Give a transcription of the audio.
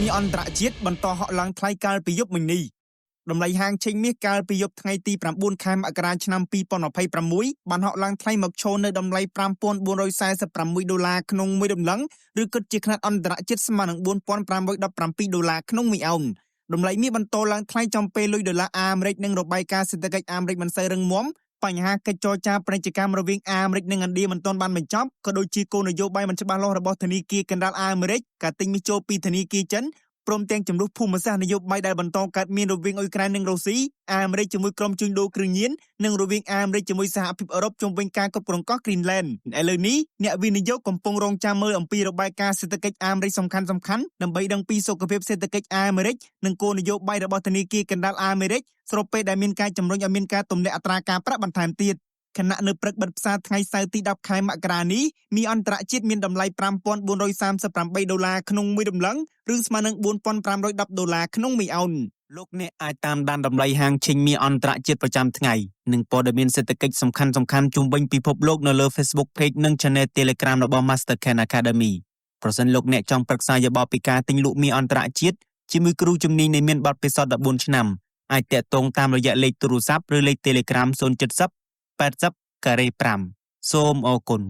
มีอันตรជាតិបន្តហក់ឡើងថ្លៃកាលពីយប់មិញនេះតម្លៃហាងឆេងមាសកាលពីយប់ថ្ងៃទី9ខែមករាឆ្នាំ2026បានហក់ឡើងថ្លៃមកឈរនៅតម្លៃ$5,446ក្នុងមួយដំឡឹងឬគិតជាខ្នាតអន្តរជាតិស្មើនឹង$4,517ក្នុងមួយអោនតម្លៃមាសបន្តឡើងថ្លៃចំពេលលុយដុល្លារអាមេរិកនិងរបាយការណ៍សេដ្ឋកិច្ចអាមេរិកមិនសូវរឹងមាំបញ្ហាកិច្ចចរចាពាណិជ្ជកម្មរវាងអាមេរិកនិងឥណ្ឌាមិនទាន់បានបញ្ចប់ក៏ដូចជាគោលនយោបាយមិនច្បាស់លាស់របស់ធនាគារកណ្ដាលអាមេរិកការទិញមាសចូលពីធនាគារចិនព្រមទាំងចំនួនភូមិសាស្ត្រនយោបាយដែលបន្តកើតមានរវាងអ៊ុយក្រែននិងរុស្ស៊ីអាមេរិកជាមួយក្រុមជួញដូរគ្រឿងញៀននិងរវាងអាមេរិកជាមួយសហភាពអឺរ៉ុបជុំវិញការគ្រប់គ្រងកោះ Greenland ឥឡូវនេះអ្នកវិនិយោគកំពុងរងចាំមើលអំពីរបាយការណ៍សេដ្ឋកិច្ចអាមេរិកសំខាន់ៗដើម្បីដឹងពីសុខភាពសេដ្ឋកិច្ចអាមេរិកនិងគោលនយោបាយរបស់ធនាគារកណ្ដាលអាមេរិកស្របពេលដែលមានការជំរុញឲ្យមានការទម្លាក់អត្រាការប្រាក់បន្ថែមទៀតខណៈនៅព្រឹកបិទផ្សារថ្ងៃសៅរ៍ទី10ខែមករានេះមាសអន្តរជាតិមានតម្លៃ$5,438ក្នុងមួយដំឡឹងឬស្មើនឹង$4,510ក្នុងមួយអោនលោកអ្នកអាចតាមដានតម្លៃហាងឆេងមាសអន្តរជាតិប្រចាំថ្ងៃនិងព័ត៌មានសេដ្ឋកិច្ចសំខាន់ៗជុំវិញពិភពលោកនៅលើ Facebook Page និង Channel Telegram របស់ Mastercard Academy ប្រសិនលោកអ្នកចង់ប្រឹក្សាយោបល់ពីការទិញលក់មាសអន្តរជាតិជាមួយគ្រូជំនាញដែលមានបទពិសោធន៍14ឆ្នាំអាចទាក់ទងតាមរយៈលេខទូរស័ព្ទឬលេខ Telegram 070 80 × 5សូមអរគុណ